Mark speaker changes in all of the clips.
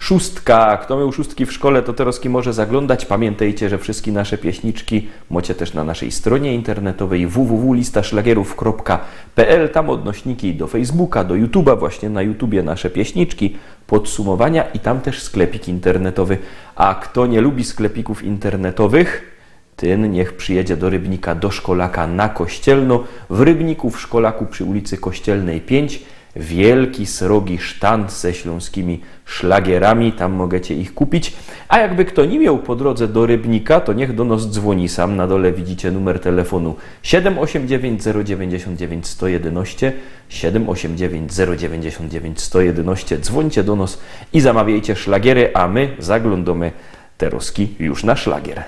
Speaker 1: szóstka. Kto miał szóstki w szkole, to teraz może zaglądać. Pamiętajcie, że wszystkie nasze pieśniczki macie też na naszej stronie internetowej www.listaszlagierów.pl. Tam odnośniki do Facebooka, do YouTube'a, właśnie na YouTubie nasze pieśniczki, podsumowania i tam też sklepik internetowy. A kto nie lubi sklepików internetowych, ten niech przyjedzie do Rybnika, do Szkolaka na Kościelno. W Rybniku, w Szkolaku przy ulicy Kościelnej 5 wielki, srogi sztand ze śląskimi szlagierami. Tam możecie ich kupić. A jakby kto nie miał po drodze do Rybnika, to niech do nas dzwoni sam. Na dole widzicie numer telefonu 789 099 111 789 099 111. Dzwońcie do nas i zamawiajcie szlagiery, a my zaglądamy teroski już na szlagier.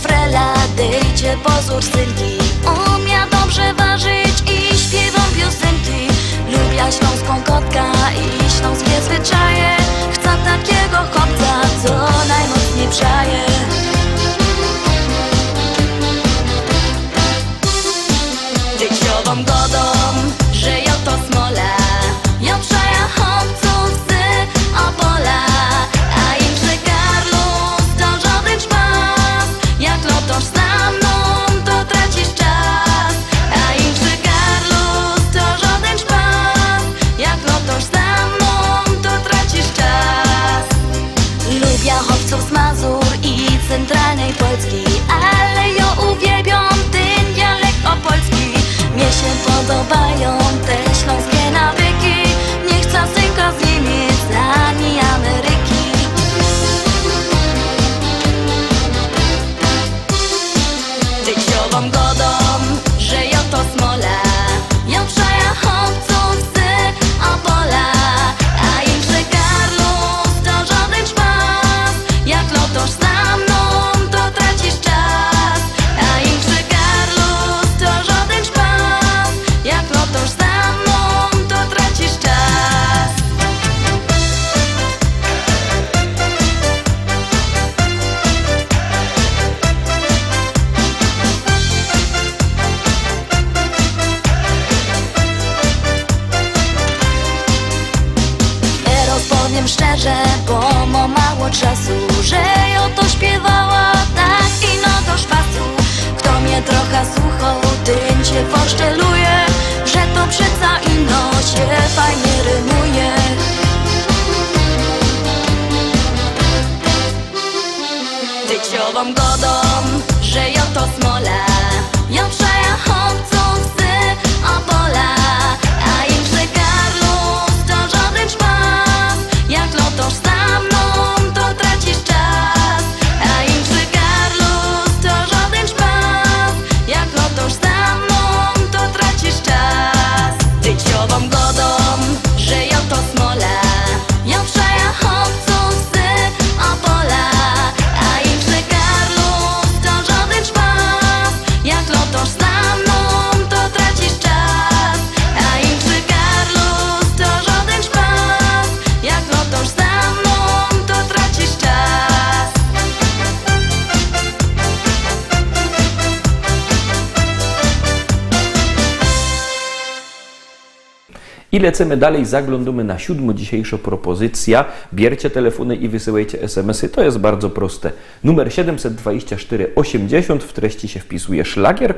Speaker 2: Frela, dejcie pozór synki. Umia dobrze ważyć i śpiewam piosenki. Lubię śląską kotka i śląskie zwyczaje. Chcę takiego chłopca, co najmocniej przaje. Dzieciową godą, że ja to smola. Ja przaja chłopców z Opola. A im że Karlus to żaden szpas. Jak lotosz za mną, to tracisz czas. A im że Karlus to żaden szpas. Jak lotosz za mną, to tracisz czas. Lubię chłopców z Mazur i centralnej Polski, ale ja uwielbiam ten dialekt opolski. Mnie się podobają te śląskie nawyki. Nie chcę synka z Niemiec ani Ameryki. Dzieciową godą, że ja to smola. Ja przaja chłopców z Opola. A im że Karlus to żaden szpas. Jak lotosz za mną, to tracisz czas. A im że Karlus to żaden szpas. Jak lotosz za mną, to tracisz czas. Teraz powiem szczerze, bo mam mało czasu, że ja to śpiewała tak i no do szpasu. Kto mnie trochę słuchał, tym się poszczeluje, że to przeca ino się fajnie rymuje. Dzieciową godą, że ja to smola. Ja przaja chłopców z Opola. A im że Karlus to żaden szpas. Jak lotosz za mną, to tracisz czas. A im że Karlus to żaden szpas. Jak lotosz za mną, to tracisz czas. Dzieciową godą, że ja to smola. Ja przaja chłopców z Opola. A im że Karlus to żaden szpas. Jak lotosz za mną, to tracisz czas. A im że Karlus to żaden szpas. Jak lotosz za mną, to tracisz czas.
Speaker 1: I lecimy dalej, zaglądamy na 7. dzisiejsza propozycja. Bierzcie telefony i wysyłajcie SMS-y. To jest bardzo proste. Numer 724 80, w treści się wpisuje szlagier.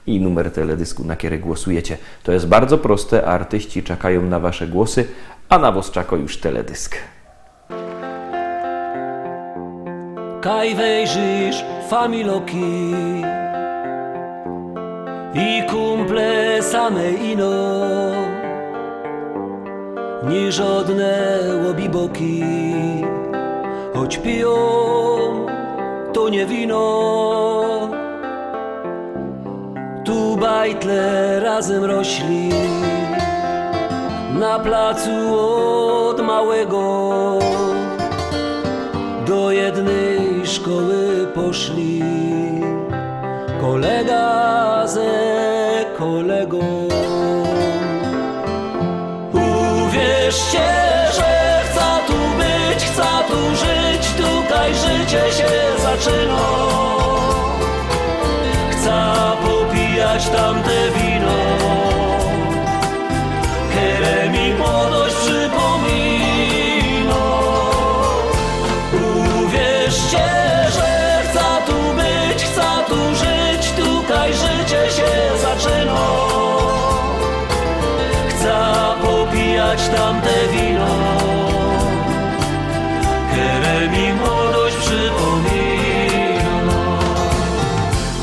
Speaker 1: I numer teledysku, na który głosujecie. To jest bardzo proste, a artyści czekają na wasze głosy, a na was czeka już teledysk.
Speaker 3: Kaj wejrzysz familoki i kumple same ino, ni żadne łobiboki, choć piją to nie wino. Tu bajtle razem rośli, na placu od małego do jednej szkoły poszli, kolega ze kolegą. Uwierzcie, że chcę tu być, chcę tu żyć, tutaj życie się zaczyna. Chcę popijać tamte wino, które mi młodość przypomina. Uwierzcie, że chcę tu być, chcę tu żyć, tutaj życie się zaczyna. Chcę popijać tamte wino, które mi młodość przypomina.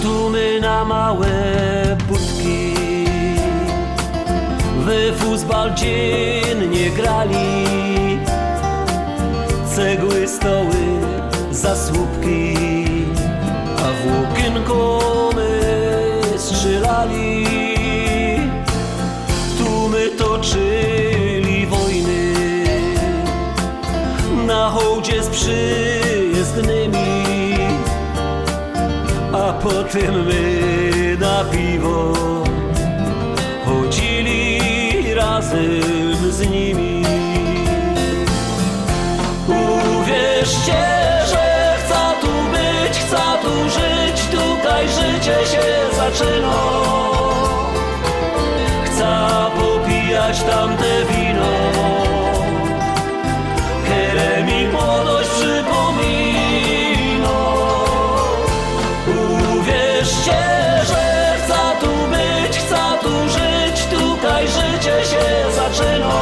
Speaker 3: Tu my na małe budki we futbal dziennie grali, cegły, stoły, zasłupki, a w łokienko my strzelali. Tu my toczyli wojny na hołdzie z przyjezdnymi, a potem my na piwo chodzili razem z nimi. Uwierzcie, że chcę tu być, chcę tu żyć, tutaj życie się zaczyna. Chcę popijać tamte wino, które mi młodość przypomina. Uwierzcie, że chcę tu być, chcę tu żyć, tutaj życie się zaczyna.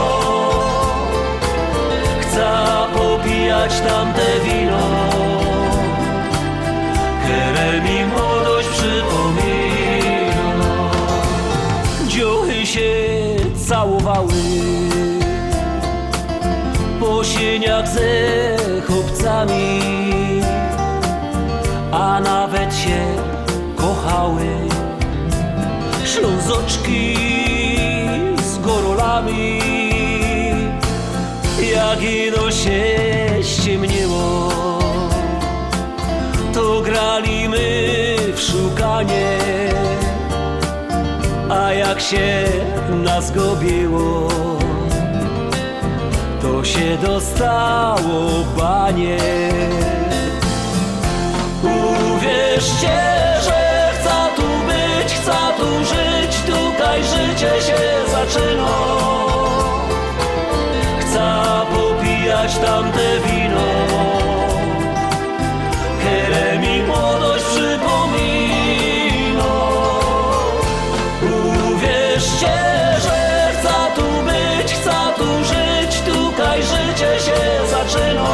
Speaker 3: Chcę popijać tamte wino, które mi młodość przypomina. Dziuchy się całowały po sieniach ze chłopcami, a nawet się kochały ślązoczki z gorolami. Jak ino się ściemniło, to grali my w szukanie, a jak się nas gobiło, to się dostało banie. Uwierzcie, że chcę tu być, chcę tu żyć, tutaj życie się zaczyna. Chcę popijać tamte wino, które mi młodość przypomina. Uwierzcie, że chcę tu być, chcę tu żyć, tutaj życie się zaczyna.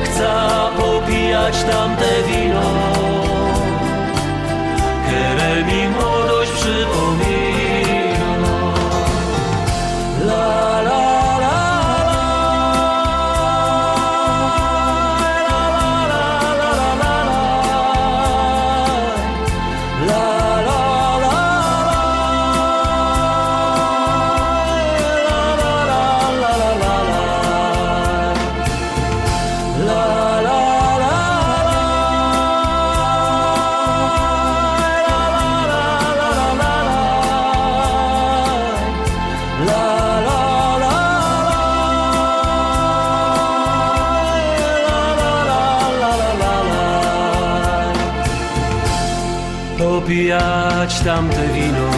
Speaker 3: Chcę popijać tamte wino, które mi młodość przypomina. La la la popijać tamte wino,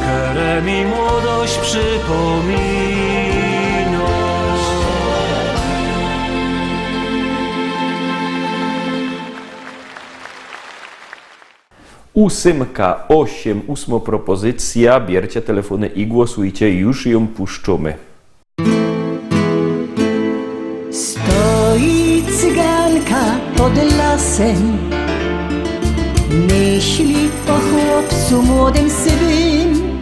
Speaker 3: które mi młodość przypomina.
Speaker 1: 8 propozycja. Bierzcie telefony i głosujcie, już ją puszczamy.
Speaker 4: Stoi cyganka pod lasem, myśli o chłopcu młodym sywym.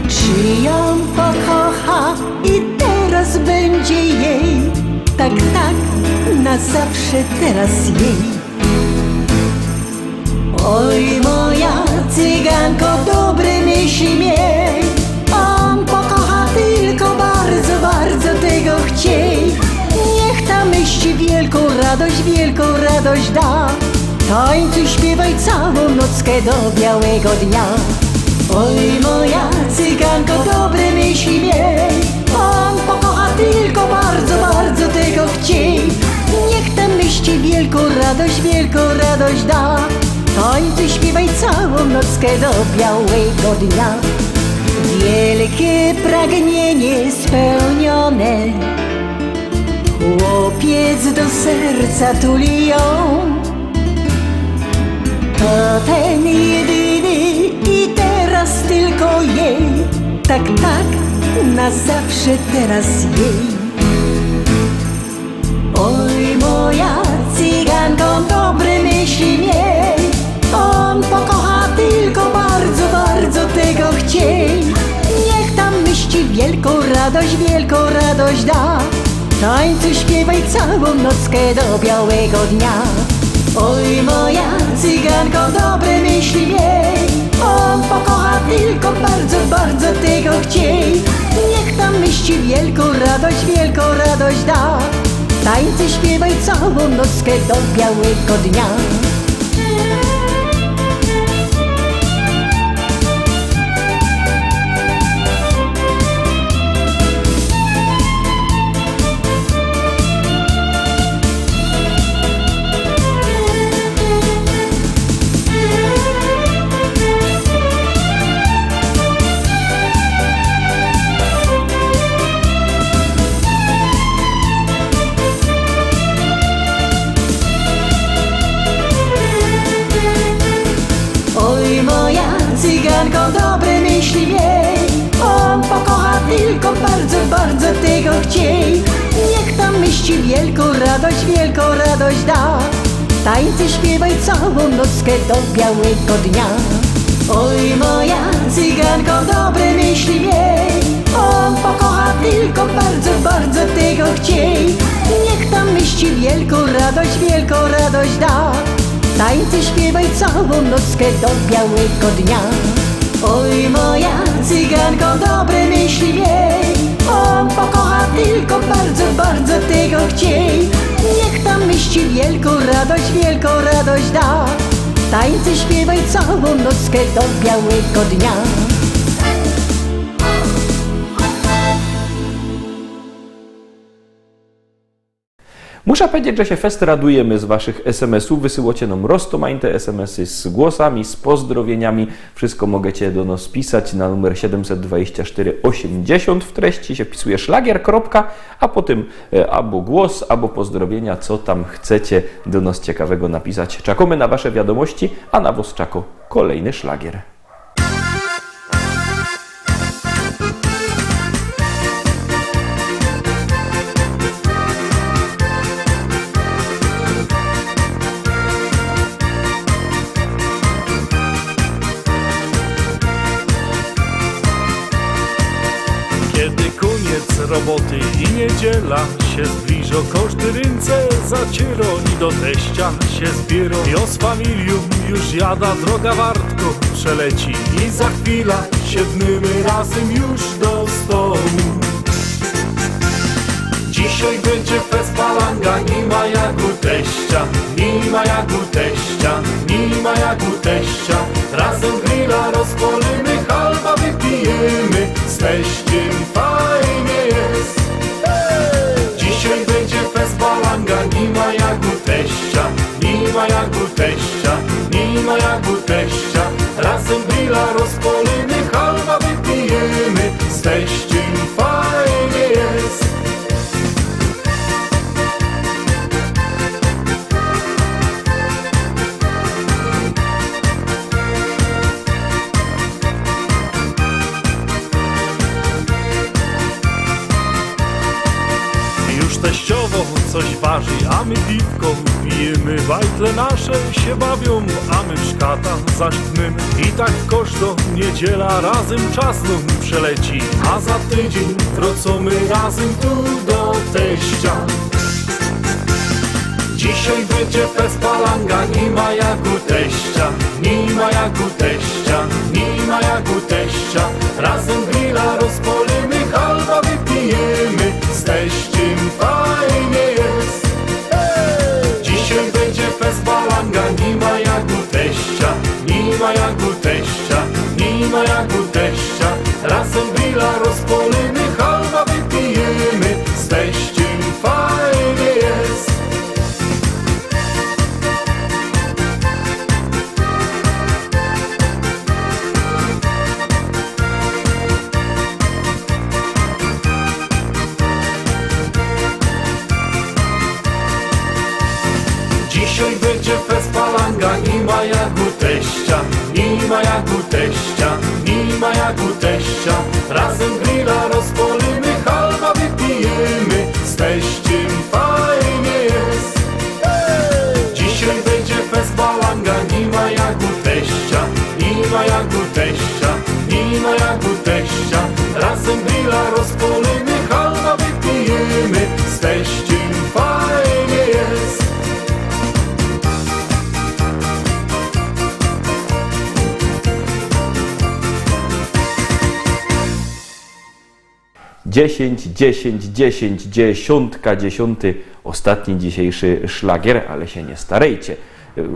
Speaker 4: Czy ją pokocha i teraz będzie jej, tak, tak, na zawsze teraz jej. Oj, moja cyganko, dobre myśli miej. On pokocha tylko bardzo, bardzo tego chciej. Niech ta myśl wielką radość da. Tańcuj, śpiewaj całą nockę do białego dnia. Oj, moja cyganko, dobre myśli miej. On pokocha tylko bardzo, bardzo tego chciej. Niech ta myśl wielką radość da. Tańcuj, śpiewaj całą nockę do białego dnia. Wielkie pragnienie spełnione, chłopiec do serca tuli ją. To ten jedyny i teraz tylko jej. Tak, na zawsze teraz jej. Oj, moja cyganko, dobre myśli miej. On pokocha tylko bardzo, bardzo tego chciej. Niech tam myśli wielką radość da. Tańcuj, śpiewaj całą nockę do białego dnia. Oj, moja cyganko, dobre myśli miej. On pokocha tylko bardzo, bardzo tego chciej. Niech tam myśli wielką radość da. Tańcuj, śpiewaj całą nockę do białego dnia. Cyganko, dobre myśli miej. On pokocha tylko bardzo, bardzo tego chciej. Niech tam myśli wielką radość da. Tańcuj, śpiewaj całą nockę do białego dnia. Oj, moja cyganko, dobre myśli miej. On pokocha tylko bardzo, bardzo tego chciej. Niech tam myśli wielką radość da. Tańcuj, śpiewaj całą nockę do białego dnia. Oj, moja cyganko, dobre myśli miej. On pokocha tylko bardzo, bardzo tego chciej. Niech tam myśli wielką radość da. Tańcuj, śpiewaj całą nockę do białego dnia.
Speaker 1: Muszę powiedzieć, że się fest radujemy z Waszych SMS-ów. Wysyłacie nam roztomańte SMS-y z głosami, z pozdrowieniami. Wszystko możecie do nas pisać na numer 724 80. W treści się wpisuje szlagier, a potem albo głos, albo pozdrowienia, co tam chcecie do nas ciekawego napisać. Czekamy na Wasze wiadomości, a na was czeka kolejny szlagier.
Speaker 3: Kiedy koniec roboty i niedziela się zbliża, każdy ręce zaciero i do teścia się zbiero. Jo z familią już jada, droga wartko przeleci i za chwilę siedmymy razem już do stołu. Dzisiaj będzie fest balanga, nie ma jak u teścia, nie ma jak u teścia, nie ma jak u teścia. Razem grilla rozpalimy, halba wypijemy, z teściem fajnie jest. Dzisiaj będzie fest balanga, nie ma jak u teścia, nie ma jak u teścia, nie ma jak u teścia. Razem grilla rozpalimy, halba wypijemy, z teściem fajnie jest. Teściowo coś waży, a my piwko pijemy. Wajtle nasze się bawią, a my w szkata zaśtnymy. I tak każda niedziela razem czas nam przeleci, a za tydzień wrócimy razem tu do teścia. Dzisiaj będzie fest balanga, nie ma jak u teścia, Dzisiaj będzie fest palanga, nie ma jak u teścia, nie ma jak u teścia, nie ma jak u teścia. Razem grilla rozpolimy, halba wypijemy, z teściem fajnie jest. Dzisiaj będzie fest palanga, nie ma jak u teścia, nie ma jak u teścia, nie ma jak u teścia. Razem grilla rozpolimy, halba wypijemy, z teściem fajnie jest.
Speaker 1: 10, 10, 10, dziesiątka, 10. Ostatni dzisiejszy szlagier, ale się nie starejcie.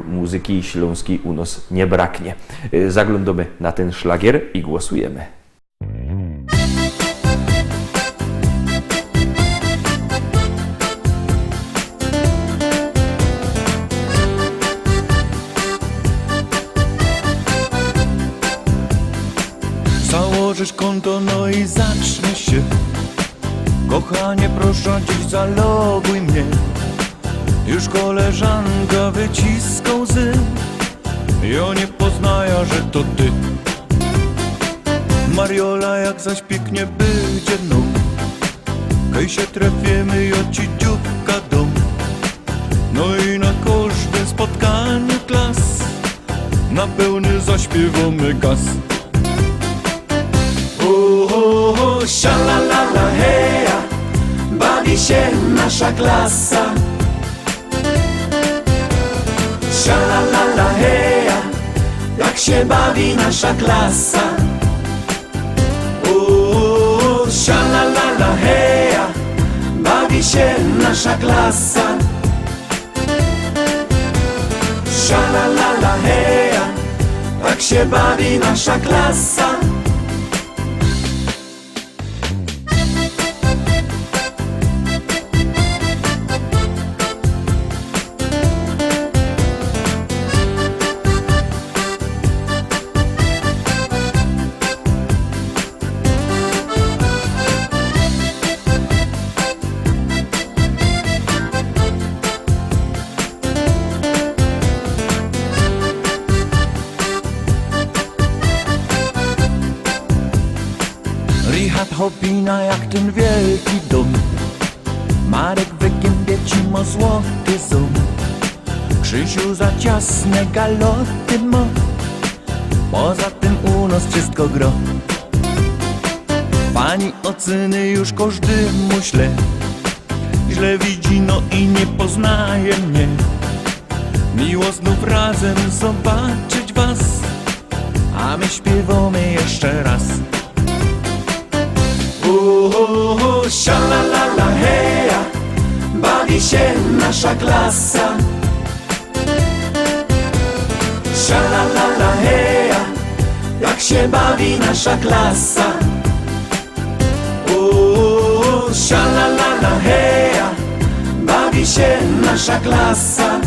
Speaker 1: Muzyki śląskiej u nas nie braknie. Zaglądamy na ten szlagier i głosujemy.
Speaker 5: Założysz konto, no i zacznie się. Kochanie, proszę dziś zaloguj mnie. Już koleżanka wyciska łzy. Ja nie poznaję, że to ty. Mariola, jak zaś pięknie będzie, no. Kaj się trafimy, ja ci dzióbka dom. No i na każdym spotkaniu klas na pełny zaśpiewamy gaz.
Speaker 6: Szalalala heja, bawi się nasza klasa. Szalalala heja, jak się bawi nasza klasa. Szalalala heja, bawi się nasza klasa. Szalalala heja, jak się bawi nasza klasa.
Speaker 5: Richard Hopina jak ten wielki dom. Marek Wygębieci ma złoty ząb. Krzysiu za ciasne galoty ma. Poza tym u nas wszystko gro. Pani oceny już każdemu źle. Źle widzi, no i nie poznaje mnie. Miło znów razem zobaczyć was. A my śpiewamy jeszcze raz.
Speaker 6: Szalalala heja, bawi się nasza klasa. Szalalala heja, jak się bawi nasza klasa. Szalalala heja, bawi się nasza klasa.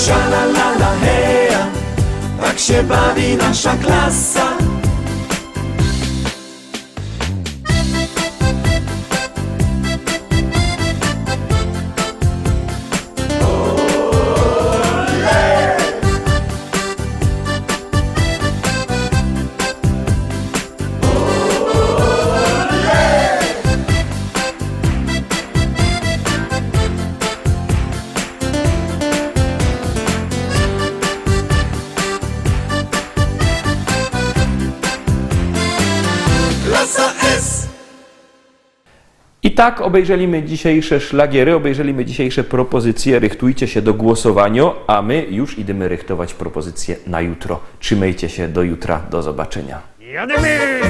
Speaker 6: Szalalala heja, jak się bawi nasza klasa. Klasa S.
Speaker 1: I tak obejrzeliśmy dzisiejsze szlagiery, obejrzeliśmy dzisiejsze propozycje. Rychtujcie się do głosowania, a my już idziemy rychtować propozycje na jutro. Trzymajcie się, do jutra, do zobaczenia.
Speaker 3: Jademy!